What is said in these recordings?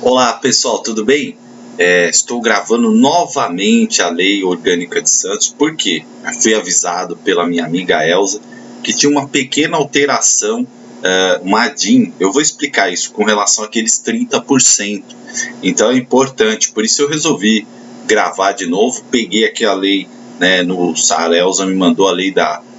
Olá pessoal, tudo bem? Estou gravando novamente a Lei Orgânica de Santos, porque fui avisado pela minha amiga Elza que tinha uma pequena alteração, uma ADIM. Eu vou explicar isso com relação àqueles 30%. Então é importante, por isso eu resolvi gravar de novo. Peguei aqui a lei, né, a Elza me mandou a lei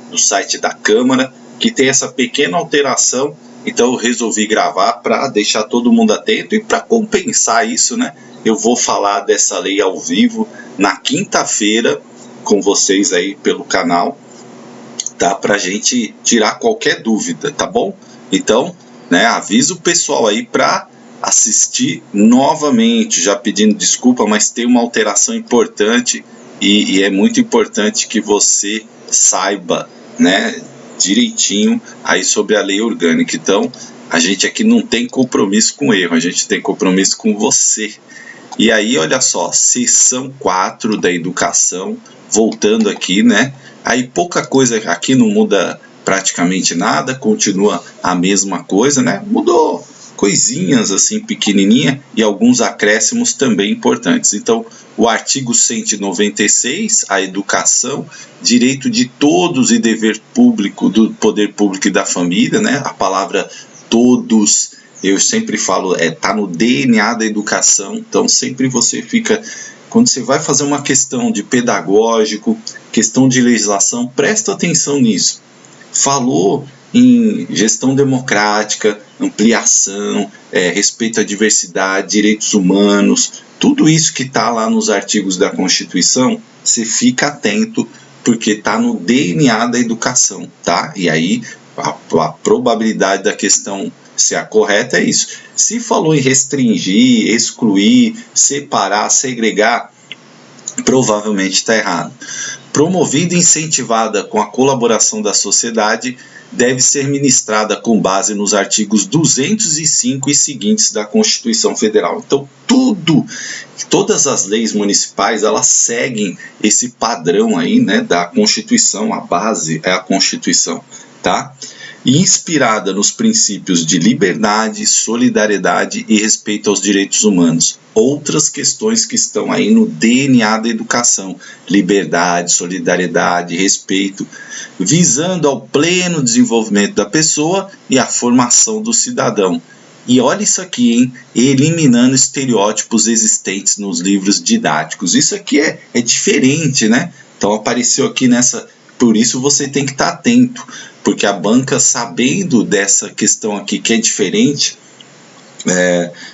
do site da Câmara, que tem essa pequena alteração. Então eu resolvi gravar para deixar todo mundo atento, e para compensar isso, né, eu vou falar dessa lei ao vivo na quinta-feira com vocês aí pelo canal, tá? Para a gente tirar qualquer dúvida, tá bom? Então, né, avisa o pessoal aí para assistir novamente, já pedindo desculpa, mas tem uma alteração importante e é muito importante que você saiba, né, direitinho aí sobre a lei orgânica. Então, a gente aqui não tem compromisso com erro, a gente tem compromisso com você. E aí, olha só, seção 4 da educação, voltando aqui, né? Aí pouca coisa aqui, não muda praticamente nada, continua a mesma coisa, né? Mudou coisinhas assim pequenininha e alguns acréscimos também importantes. Então, o artigo 196, a educação, direito de todos e dever público do poder público e da família, né? A palavra todos, eu sempre falo, tá no DNA da educação. Então sempre você fica, quando você vai fazer uma questão de pedagógico, questão de legislação, presta atenção nisso. Falou em gestão democrática, ampliação, respeito à diversidade, direitos humanos, tudo isso que está lá nos artigos da Constituição, você fica atento, porque está no DNA da educação, tá? E aí a probabilidade da questão ser a correta é isso. Se falou em restringir, excluir, separar, segregar, provavelmente está errado. Promovida e incentivada com a colaboração da sociedade, deve ser ministrada com base nos artigos 205 e seguintes da Constituição Federal. Então, todas as leis municipais, elas seguem esse padrão aí, né, da Constituição. A base é a Constituição, tá? E inspirada nos princípios de liberdade, solidariedade e respeito aos direitos humanos. Outras questões que estão aí no DNA da educação: liberdade, solidariedade, respeito, visando ao pleno desenvolvimento da pessoa e a formação do cidadão. E olha isso aqui, hein? Eliminando estereótipos existentes nos livros didáticos. Isso aqui é diferente, né? Então apareceu aqui nessa... Por isso você tem que estar atento, porque a banca, sabendo dessa questão aqui que é diferente,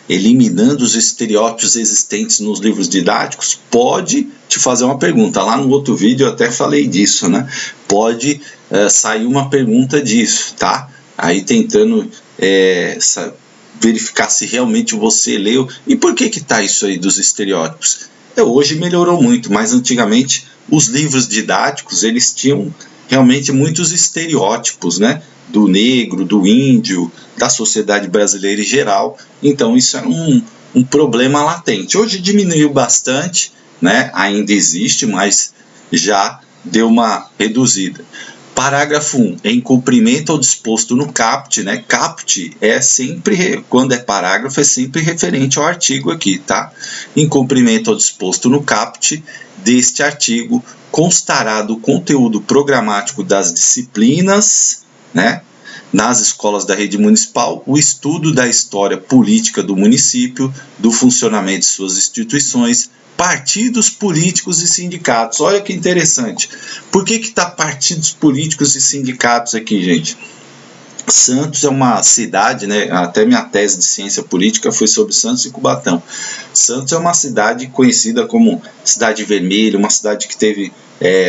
eliminando os estereótipos existentes nos livros didáticos, pode te fazer uma pergunta. Lá no outro vídeo eu até falei disso, né? Pode sair uma pergunta disso, tá? Aí tentando verificar se realmente você leu. E por que tá isso aí dos estereótipos? Hoje melhorou muito, mas antigamente os livros didáticos, eles tinham realmente muitos estereótipos, né? Do negro, do índio, da sociedade brasileira em geral. Então isso era um problema latente. Hoje diminuiu bastante, né? Ainda existe, mas já deu uma reduzida. Parágrafo 1. Em cumprimento ao disposto no caput, né? Caput é sempre, quando é parágrafo, é sempre referente ao artigo aqui, tá? Em cumprimento ao disposto no caput deste artigo, constará do conteúdo programático das disciplinas, né, nas escolas da rede municipal, o estudo da história política do município, do funcionamento de suas instituições, partidos políticos e sindicatos. Olha que interessante. Por que está partidos políticos e sindicatos aqui, gente? Santos é uma cidade, né? Até minha tese de ciência política foi sobre Santos e Cubatão. Santos é uma cidade conhecida como Cidade Vermelha, uma cidade que teve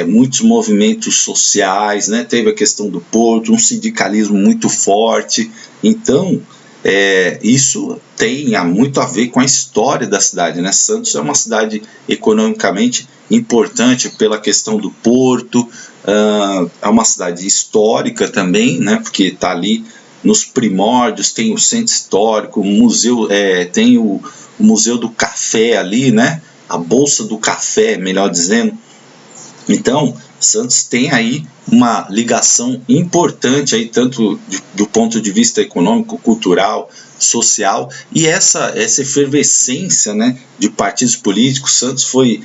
muitos movimentos sociais, né? Teve a questão do porto, um sindicalismo muito forte. Então, isso tem muito a ver com a história da cidade, né? Santos é uma cidade economicamente importante pela questão do porto. É uma cidade histórica também, né? Porque está ali nos primórdios, tem o centro histórico, o museu, tem o Museu do Café ali, né? A Bolsa do Café, melhor dizendo. Então, Santos tem aí uma ligação importante aí, tanto do ponto de vista econômico, cultural, social, e essa efervescência, né, de partidos políticos. Santos foi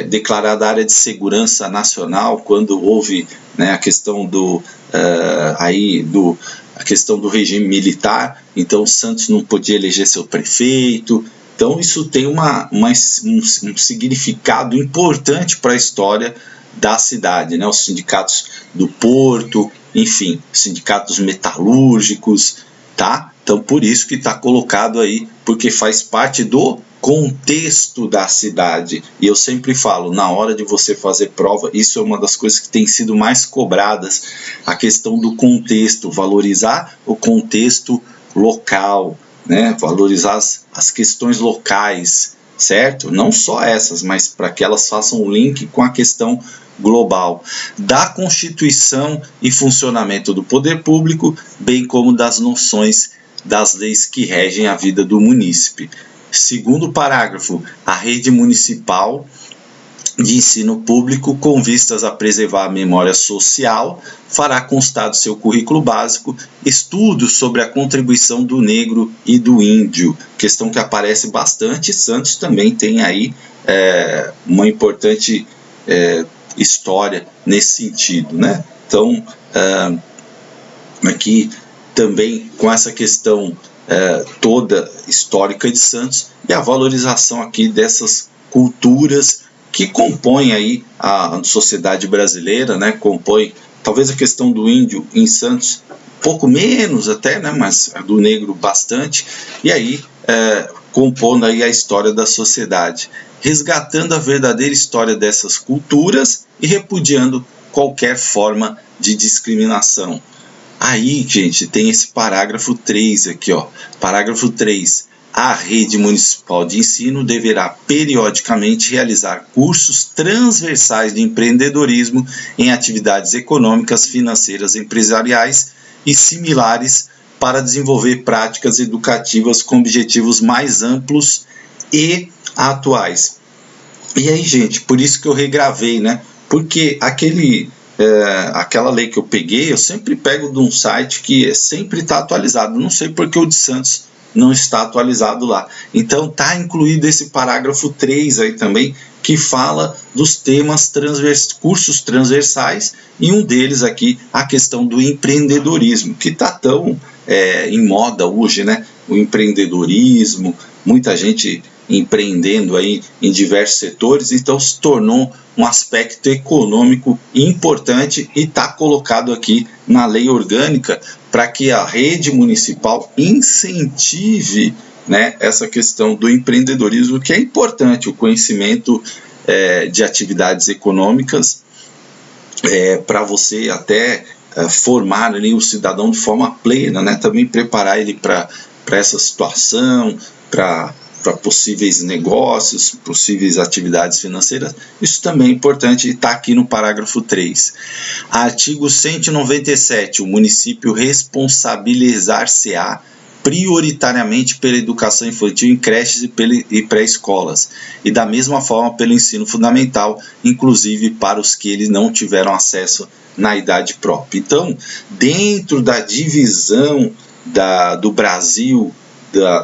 declarada área de segurança nacional quando houve, né, a questão a questão do regime militar. Então Santos não podia eleger seu prefeito. Então isso tem um significado importante para a história da cidade, né? Os sindicatos do porto, enfim, sindicatos metalúrgicos, tá? Então por isso que está colocado aí, porque faz parte do contexto da cidade. E eu sempre falo, na hora de você fazer prova, isso é uma das coisas que tem sido mais cobradas, a questão do contexto, valorizar o contexto local, né? Valorizar as questões locais, certo? Não só essas, mas para que elas façam um link com a questão global da Constituição e funcionamento do poder público, bem como das noções das leis que regem a vida do munícipe. Segundo parágrafo, a rede municipal de ensino público, com vistas a preservar a memória social, fará constar do seu currículo básico estudos sobre a contribuição do negro e do índio, questão que aparece bastante. Santos também tem aí uma importante história nesse sentido, né? Então, aqui também com essa questão toda histórica de Santos e a valorização aqui dessas culturas que compõem aí a sociedade brasileira, né? Compõe talvez a questão do índio em Santos, pouco menos até, né? Mas a do negro bastante, e aí compondo aí a história da sociedade, resgatando a verdadeira história dessas culturas e repudiando qualquer forma de discriminação. Aí, gente, tem esse parágrafo 3 aqui, ó. Parágrafo 3. A rede municipal de ensino deverá periodicamente realizar cursos transversais de empreendedorismo em atividades econômicas, financeiras, empresariais e similares para desenvolver práticas educativas com objetivos mais amplos e atuais. E aí, gente, por isso que eu regravei, né? Porque aquela lei que eu peguei, eu sempre pego de um site que sempre está atualizado. Não sei porque o de Santos não está atualizado lá. Então está incluído esse parágrafo 3 aí também, que fala dos temas cursos transversais, e um deles aqui a questão do empreendedorismo, que está tão em moda hoje, né? O empreendedorismo, muita gente empreendendo aí em diversos setores, então se tornou um aspecto econômico importante e está colocado aqui na lei orgânica para que a rede municipal incentive, né, essa questão do empreendedorismo, que é importante, o conhecimento de atividades econômicas para você até formar ali o cidadão de forma plena, né, também preparar ele para essa situação, para possíveis negócios, possíveis atividades financeiras. Isso também é importante e está aqui no parágrafo 3. Artigo 197. O município responsabilizar-se-á prioritariamente pela educação infantil em creches e pré-escolas, e da mesma forma pelo ensino fundamental, inclusive para os que eles não tiveram acesso na idade própria. Então, dentro da divisão do Brasil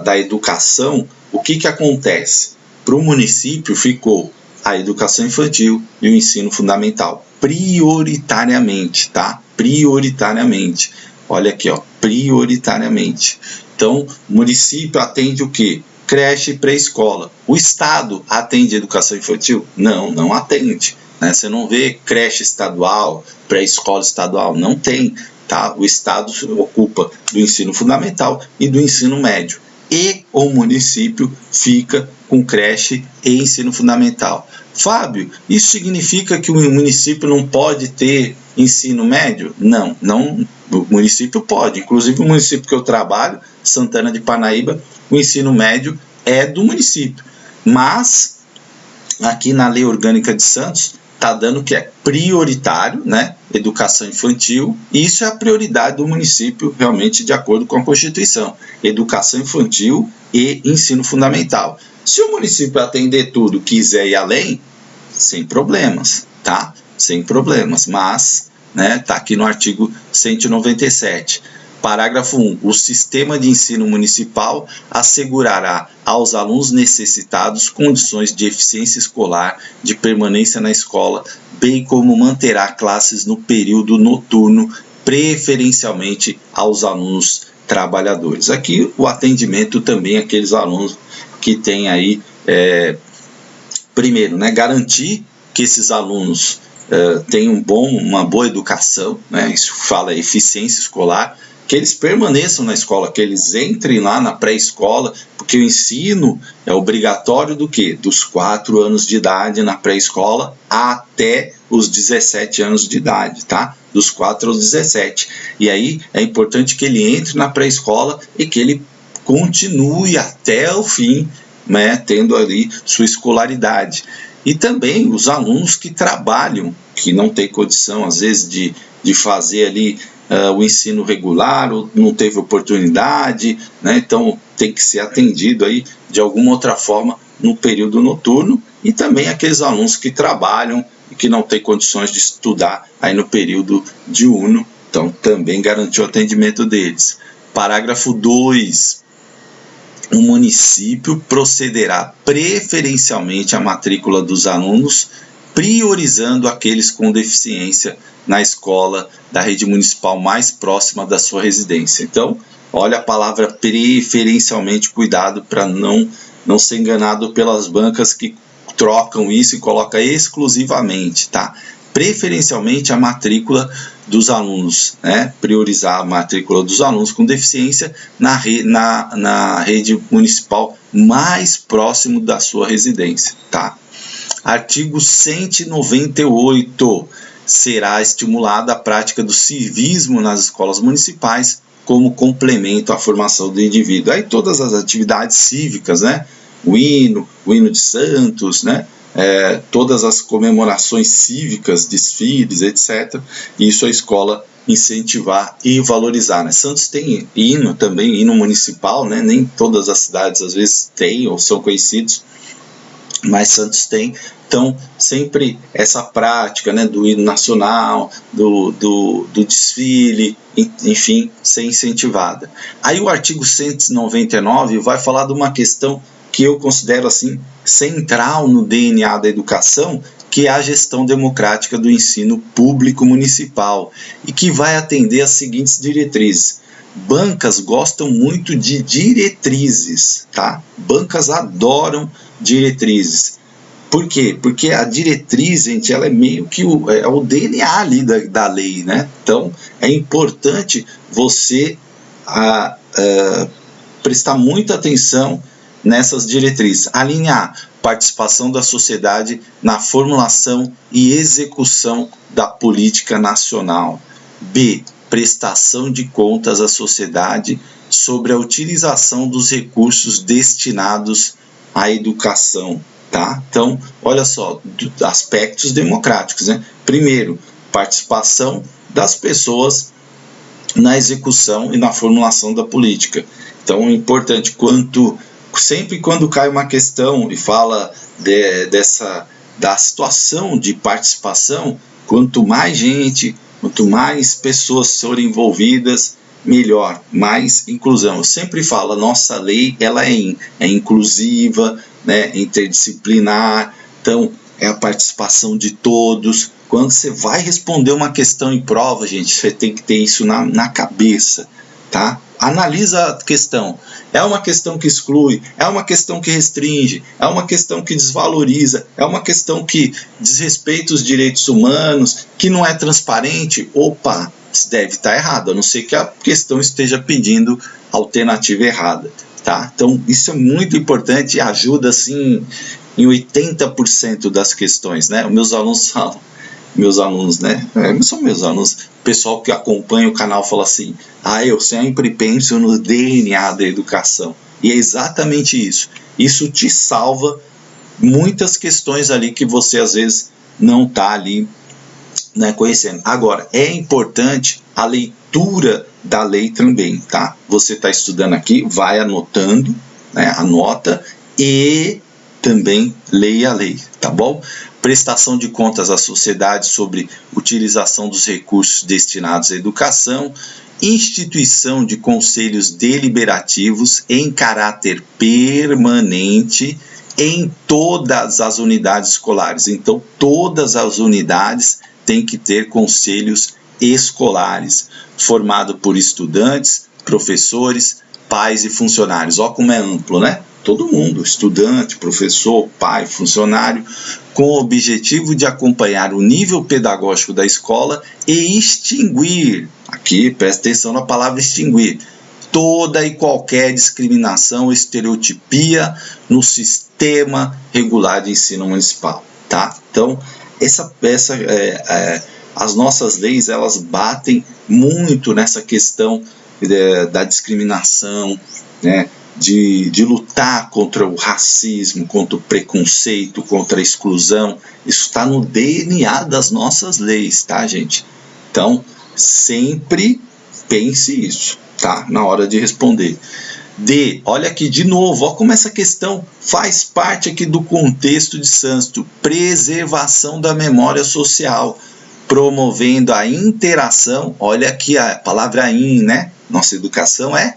da educação, o que acontece? Para o município ficou a educação infantil e o ensino fundamental, prioritariamente, tá? Prioritariamente. Olha aqui, ó, prioritariamente. Então, o município atende o quê? Creche e pré-escola. O Estado atende educação infantil? Não, não atende, né? Você não vê creche estadual, pré-escola estadual, não tem, tá? O Estado se ocupa do ensino fundamental e do ensino médio. E o município fica com creche e ensino fundamental. Fábio, isso significa que o município não pode ter ensino médio? Não, o município pode. Inclusive o município que eu trabalho, Santana de Parnaíba, o ensino médio é do município. Mas aqui na Lei Orgânica de Santos está dando que é prioritário, né? Educação infantil, e isso é a prioridade do município, realmente, de acordo com a Constituição. Educação infantil e ensino fundamental. Se o município atender tudo, quiser ir além, sem problemas, tá? sem problemas, mas, né, tá aqui no artigo 197. Parágrafo 1. O sistema de ensino municipal assegurará aos alunos necessitados condições de eficiência escolar, de permanência na escola, bem como manterá classes no período noturno, preferencialmente aos alunos trabalhadores. Aqui o atendimento também àqueles alunos que têm aí, primeiro, né, garantir que esses alunos tenham uma boa educação, né, isso fala eficiência escolar, que eles permaneçam na escola, que eles entrem lá na pré-escola, porque o ensino é obrigatório do quê? Dos 4 anos de idade na pré-escola até os 17 anos de idade, tá? Dos 4 aos 17. E aí é importante que ele entre na pré-escola e que ele continue até o fim, né, tendo ali sua escolaridade. E também os alunos que trabalham, que não têm condição, às vezes, de fazer ali o ensino regular, ou não teve oportunidade, né? Então tem que ser atendido aí de alguma outra forma no período noturno, e também aqueles alunos que trabalham e que não têm condições de estudar aí no período diurno, então também garantiu o atendimento deles. Parágrafo 2. O município procederá preferencialmente à matrícula dos alunos, priorizando aqueles com deficiência na escola da rede municipal mais próxima da sua residência. Então, olha a palavra preferencialmente, cuidado para não ser enganado pelas bancas que trocam isso e colocam exclusivamente, tá? Preferencialmente a matrícula dos alunos, né? Priorizar a matrícula dos alunos com deficiência na rede municipal mais próximo da sua residência, tá? Artigo 198. Será estimulada a prática do civismo nas escolas municipais como complemento à formação do indivíduo. Aí todas as atividades cívicas, né? O hino de Santos, né? Todas as comemorações cívicas, desfiles, etc. Isso a escola incentivar e valorizar, né? Santos tem hino também, hino municipal, né? Nem todas as cidades às vezes têm ou são conhecidos, mas Santos tem. Então, sempre essa prática, né, do hino nacional, do desfile, enfim, ser incentivada. Aí o artigo 199 vai falar de uma questão que eu considero assim central no DNA da educação, que é a gestão democrática do ensino público municipal, e que vai atender as seguintes diretrizes. Bancas gostam muito de diretrizes, tá? Bancas adoram diretrizes. Por quê? Porque a diretriz, gente, ela é meio que o DNA ali da lei, né? Então, é importante você prestar muita atenção nessas diretrizes. A linha A, participação da sociedade na formulação e execução da política nacional. B, prestação de contas à sociedade sobre a utilização dos recursos destinados à educação. Tá? Então, olha só, aspectos democráticos, né? Primeiro, participação das pessoas na execução e na formulação da política. Então, é importante, sempre quando cai uma questão e fala da situação de participação, quanto mais gente, quanto mais pessoas forem envolvidas, melhor, mais inclusão. Eu sempre falo, a nossa lei ela é inclusiva, né, interdisciplinar, então é a participação de todos. Quando você vai responder uma questão em prova, gente, você tem que ter isso na cabeça, tá? Analisa a questão. É uma questão que exclui, é uma questão que restringe, é uma questão que desvaloriza, é uma questão que desrespeita os direitos humanos, que não é transparente. Opa, deve estar errado, a não ser que a questão esteja pedindo alternativa errada. Tá? Então, isso é muito importante e ajuda assim, em 80% das questões. Né? Meus alunos falam, né? São meus alunos, o pessoal que acompanha o canal fala assim, eu sempre penso no DNA da educação. E é exatamente isso. Isso te salva muitas questões ali que você às vezes não está ali, né, conhecendo. Agora, é importante a leitura da lei também, tá? Você está estudando aqui, vai anotando, né, anota e também leia a lei, tá bom? prestação de contas à sociedade sobre utilização dos recursos destinados à educação, instituição de conselhos deliberativos em caráter permanente em todas as unidades escolares. Então, todas as unidades têm que ter conselhos escolares, formado por estudantes, professores, pais e funcionários. Olha como é amplo, né? Todo mundo, estudante, professor, pai, funcionário, com o objetivo de acompanhar o nível pedagógico da escola e extinguir, aqui presta atenção na palavra extinguir, toda e qualquer discriminação ou estereotipia no sistema regular de ensino municipal, tá? Então, as nossas leis, elas batem muito nessa questão da discriminação, né? De lutar contra o racismo, contra o preconceito, contra a exclusão. Isso está no DNA das nossas leis, tá, gente? Então, sempre pense isso, tá? Na hora de responder. Olha aqui de novo, olha como essa questão faz parte aqui do contexto de Santos, preservação da memória social, promovendo a interação, olha aqui a palavra né? Nossa educação é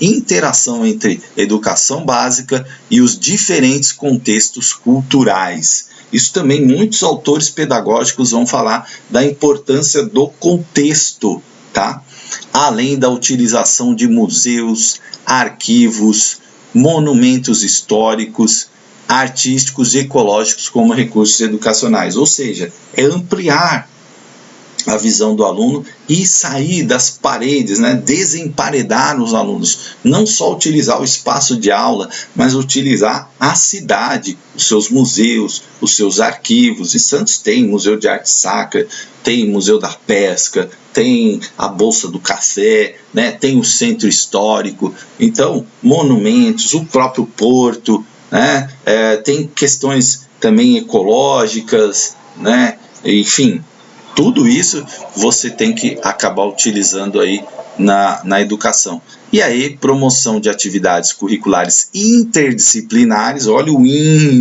interação entre educação básica e os diferentes contextos culturais. Isso também muitos autores pedagógicos vão falar da importância do contexto, tá? Além da utilização de museus, arquivos, monumentos históricos, artísticos e ecológicos como recursos educacionais. Ou seja, é ampliar a visão do aluno e sair das paredes, né? Desemparedar os alunos. Não só utilizar o espaço de aula, mas utilizar a cidade, os seus museus, os seus arquivos. E Santos tem Museu de Arte Sacra, tem Museu da Pesca, tem a Bolsa do Café, né? Tem o Centro Histórico. Então, monumentos, o próprio porto, né? Tem questões também ecológicas, né? Enfim, tudo isso você tem que acabar utilizando aí na educação. E aí, promoção de atividades curriculares interdisciplinares, olha o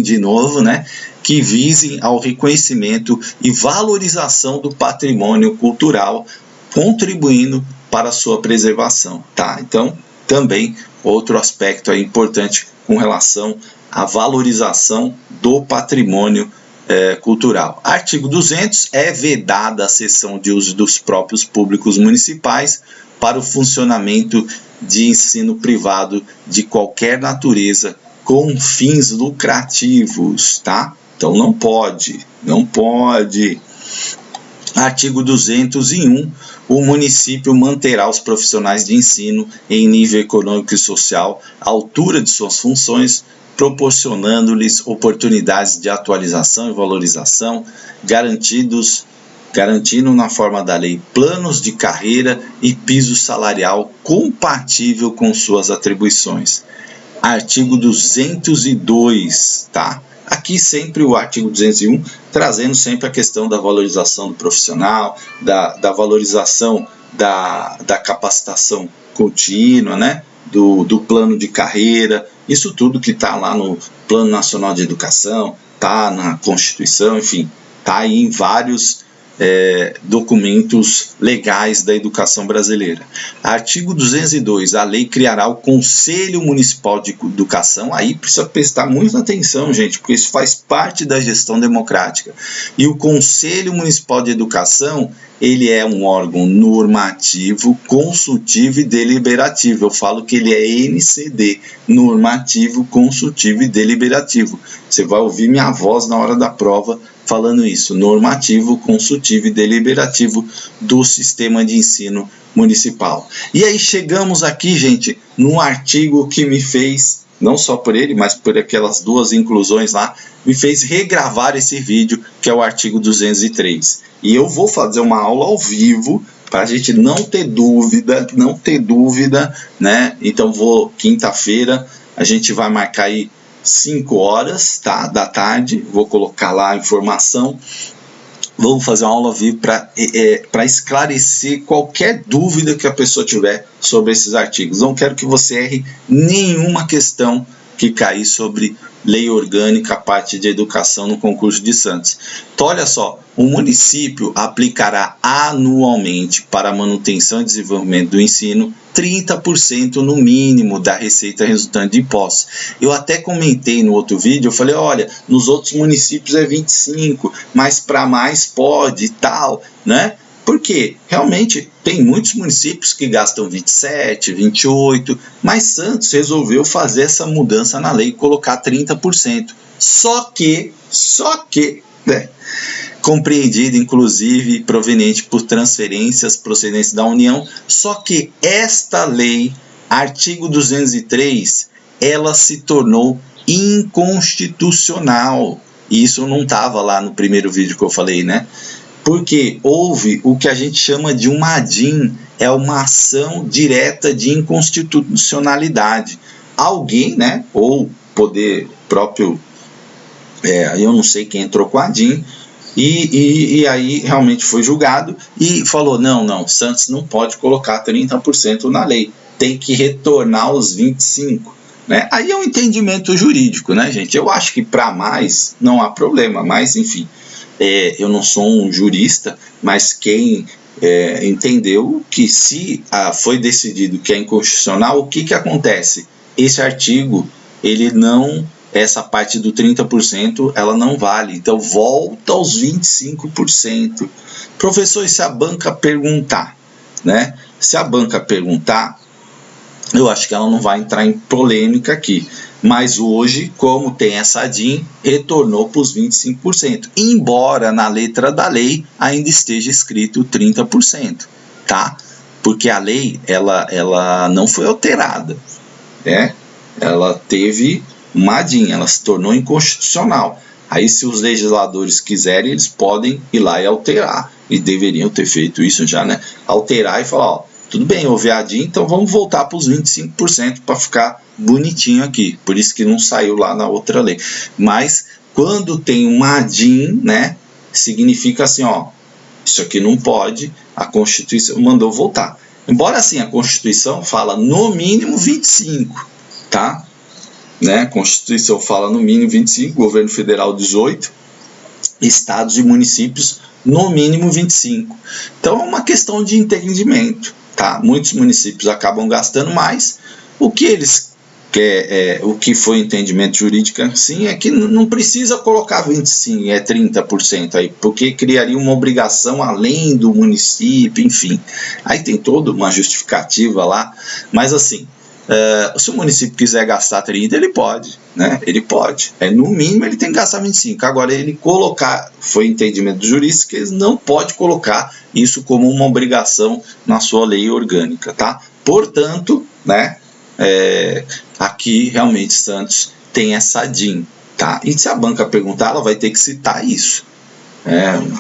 de novo, né? Que visem ao reconhecimento e valorização do patrimônio cultural, contribuindo para a sua preservação, tá? Então, também outro aspecto aí importante com relação à valorização do patrimônio cultural. Artigo 200, é vedada a cessão de uso dos próprios públicos municipais para o funcionamento de ensino privado de qualquer natureza com fins lucrativos, tá? Então não pode. Artigo 201, o município manterá os profissionais de ensino em nível econômico e social à altura de suas funções, proporcionando-lhes oportunidades de atualização e valorização, garantindo na forma da lei planos de carreira e piso salarial compatível com suas atribuições. Artigo 202, tá? Aqui sempre o artigo 201, trazendo sempre a questão da valorização do profissional, da valorização da capacitação contínua, né? Do plano de carreira, isso tudo que está lá no Plano Nacional de Educação, está na Constituição, enfim, está aí em vários documentos legais da educação brasileira. Artigo 202, a lei criará o Conselho Municipal de Educação. Aí precisa prestar muita atenção, gente, porque isso faz parte da gestão democrática. E o Conselho Municipal de Educação, ele é um órgão normativo, consultivo e deliberativo. Eu falo que ele é NCD, normativo, consultivo e deliberativo. Você vai ouvir minha voz na hora da prova falando isso, normativo, consultivo e deliberativo do sistema de ensino municipal. E aí chegamos aqui, gente, num artigo que me fez, não só por ele, mas por aquelas duas inclusões lá, me fez regravar esse vídeo, que é o artigo 203. E eu vou fazer uma aula ao vivo, para a gente não ter dúvida, né? Então quinta-feira, a gente vai marcar aí 5 horas, tá, da tarde, vou colocar lá a informação, vamos fazer uma aula ao vivo para esclarecer qualquer dúvida que a pessoa tiver sobre esses artigos. Não quero que você erre nenhuma questão que cair sobre lei orgânica, parte de educação no concurso de Santos. Então, olha só, o município aplicará anualmente para a manutenção e desenvolvimento do ensino 30% no mínimo da receita resultante de impostos. Eu até comentei no outro vídeo, eu falei, olha, nos outros municípios é 25%, mas para mais pode e tal, né? Porque realmente tem muitos municípios que gastam 27%, 28%, mas Santos resolveu fazer essa mudança na lei e colocar 30%. Só que, né, compreendido inclusive proveniente por transferências procedentes da União, só que esta lei, artigo 203, ela se tornou inconstitucional. E isso não estava lá no primeiro vídeo que eu falei, né? Porque houve o que a gente chama de uma ADIM, é uma ação direta de inconstitucionalidade. Alguém, né, ou poder próprio, eu não sei quem entrou com a ADIM, e aí realmente foi julgado e falou, não, Santos não pode colocar 30% na lei, tem que retornar os 25%. Né? Aí é um entendimento jurídico, né, gente? Eu acho que para mais não há problema, mas enfim. Eu não sou um jurista, mas quem entendeu que se foi decidido que é inconstitucional, o que acontece? Esse artigo, ele não, essa parte do 30%, ela não vale, então volta aos 25%. Professor, e se a banca perguntar, né? Se a banca perguntar, eu acho que ela não vai entrar em polêmica aqui. Mas hoje, como tem essa ADIM, retornou para os 25%. Embora na letra da lei ainda esteja escrito 30%, tá? Porque a lei, ela não foi alterada, né? Ela teve uma ADIM, ela se tornou inconstitucional. Aí, se os legisladores quiserem, eles podem ir lá e alterar. E deveriam ter feito isso já, né? Alterar e falar, ó, tudo bem, houve a ADIM, então vamos voltar para os 25% para ficar bonitinho aqui. Por isso que não saiu lá na outra lei. Mas quando tem uma ADIM, né, significa assim, ó, isso aqui não pode, a Constituição mandou voltar. Embora assim, a Constituição fala no mínimo 25%, tá? Né? A Constituição fala no mínimo 25%, governo federal 18%, estados e municípios no mínimo 25%. Então é uma questão de entendimento. Tá? Muitos municípios acabam gastando mais. O que eles o que foi entendimento jurídico sim é que não precisa colocar 25%, 30% aí, porque criaria uma obrigação além do município, enfim. Aí tem toda uma justificativa lá, mas assim, se o município quiser gastar 30%, ele pode, né? Ele pode. No mínimo ele tem que gastar 25%. Agora ele colocar, foi entendimento do jurista que ele não pode colocar isso como uma obrigação na sua lei orgânica, tá? Portanto, né, aqui realmente Santos tem essa ADIM, tá? E se a banca perguntar, ela vai ter que citar isso.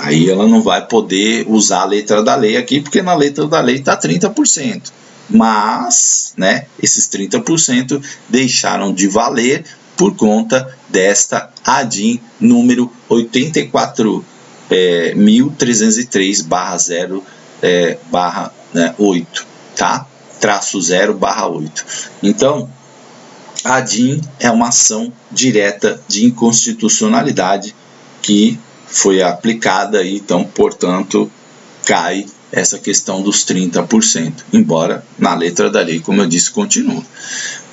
Aí ela não vai poder usar a letra da lei aqui, porque na letra da lei está 30%. Mas, né, esses 30% deixaram de valer por conta desta ADIM número 84.303/0/8, tá? Traço 0/8. Então, a ADIM é uma ação direta de inconstitucionalidade que foi aplicada e, então, portanto, cai essa questão dos 30%, embora na letra da lei, como eu disse, continua.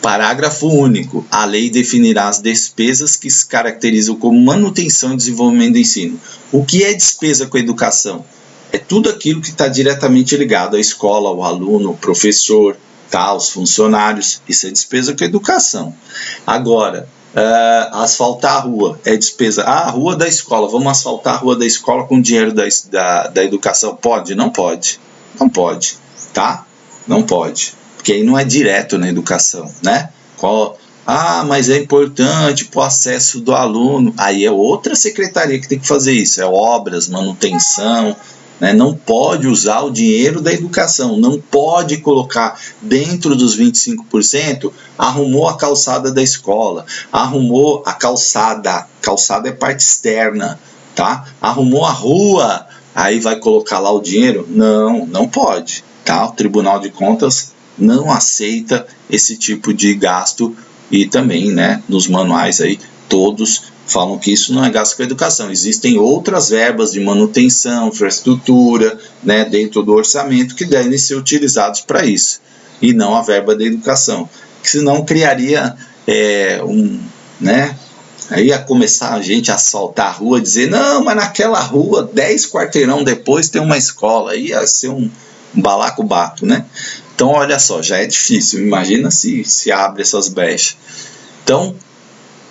Parágrafo único. A lei definirá as despesas que se caracterizam como manutenção e desenvolvimento do ensino. O que é despesa com a educação? É tudo aquilo que está diretamente ligado à escola, ao aluno, ao professor, tá, aos funcionários. Isso é despesa com a educação. Agora, asfaltar a rua é despesa. A rua da escola, vamos asfaltar a rua da escola com dinheiro da educação? Pode? Não pode. Não pode, tá? Não pode. Porque aí não é direto na educação, né? Mas é importante para o acesso do aluno. Aí é outra secretaria que tem que fazer isso. É obras, manutenção, né? Não pode usar o dinheiro da educação. Não pode colocar dentro dos 25%, arrumou a calçada da escola, arrumou a calçada é parte externa, tá? Arrumou a rua, aí vai colocar lá o dinheiro? Não pode, tá? O Tribunal de Contas não aceita esse tipo de gasto e também, né, nos manuais aí todos falam que isso não é gasto com educação. Existem outras verbas de manutenção, infraestrutura, né, dentro do orçamento que devem ser utilizados para isso, e não a verba da educação, que senão criaria aí ia começar a gente a assaltar a rua, dizer, não, mas naquela rua, 10 quarteirão depois tem uma escola, aí ia ser um balacobaco, né? Então, olha só, já é difícil, imagina se abre essas brechas. Então,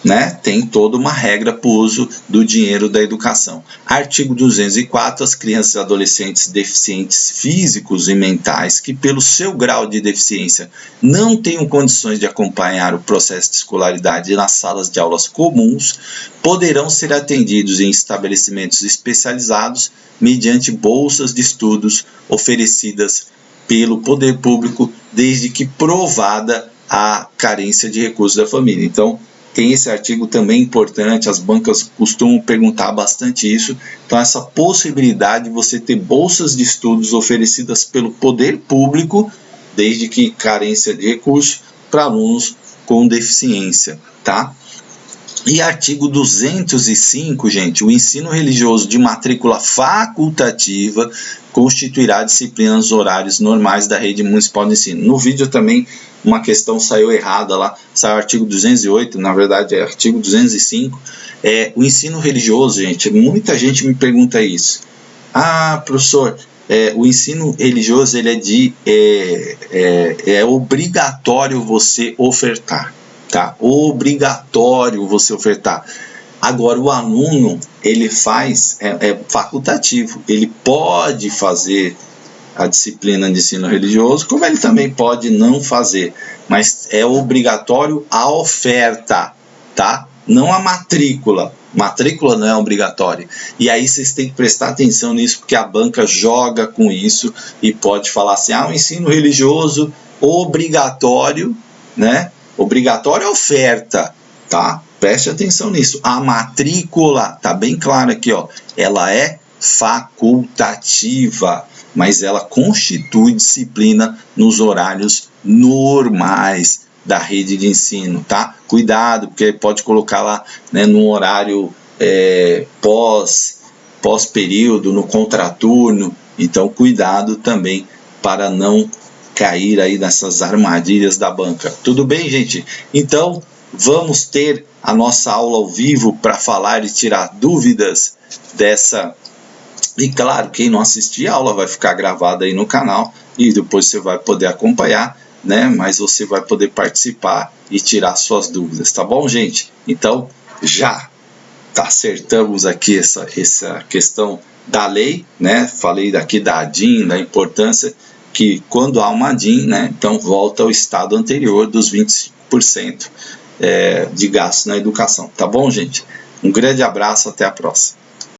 né, tem toda uma regra para o uso do dinheiro da educação. Artigo 204, as crianças e adolescentes deficientes físicos e mentais que pelo seu grau de deficiência não tenham condições de acompanhar o processo de escolaridade nas salas de aulas comuns, poderão ser atendidos em estabelecimentos especializados mediante bolsas de estudos oferecidas pelo poder público, desde que provada a carência de recursos da família. Então, tem esse artigo também importante, as bancas costumam perguntar bastante isso. Então, essa possibilidade de você ter bolsas de estudos oferecidas pelo poder público, desde que carência de recursos, para alunos com deficiência, tá? E artigo 205, gente, o ensino religioso de matrícula facultativa constituirá disciplina nos horários normais da rede municipal de ensino. No vídeo também uma questão saiu errada lá, saiu o artigo 208, na verdade é artigo 205. O ensino religioso, gente, muita gente me pergunta isso. Ah, professor, o ensino religioso ele é obrigatório você ofertar. Tá? Obrigatório você ofertar. Agora, o aluno, ele faz, facultativo, ele pode fazer a disciplina de ensino religioso, como ele também pode não fazer, mas é obrigatório a oferta, tá? Não a matrícula. Matrícula não é obrigatória. E aí vocês têm que prestar atenção nisso, porque a banca joga com isso e pode falar assim, o ensino religioso obrigatório, né? Obrigatória oferta, tá? Preste atenção nisso. A matrícula, tá bem claro aqui, ó, ela é facultativa, mas ela constitui disciplina nos horários normais da rede de ensino, tá? Cuidado, porque pode colocar lá, né, num horário pós-período, no contraturno, então cuidado também para não cair aí nessas armadilhas da banca. Tudo bem, gente? Então, vamos ter a nossa aula ao vivo para falar e tirar dúvidas dessa. E claro, quem não assistir a aula vai ficar gravada aí no canal e depois você vai poder acompanhar, né? Mas você vai poder participar e tirar suas dúvidas, tá bom, gente? Então, já acertamos aqui essa questão da lei, né? Falei daqui da ADIM, da importância que quando há uma ADIM, né, então volta ao estado anterior dos 25% de gasto na educação. Tá bom, gente? Um grande abraço, até a próxima.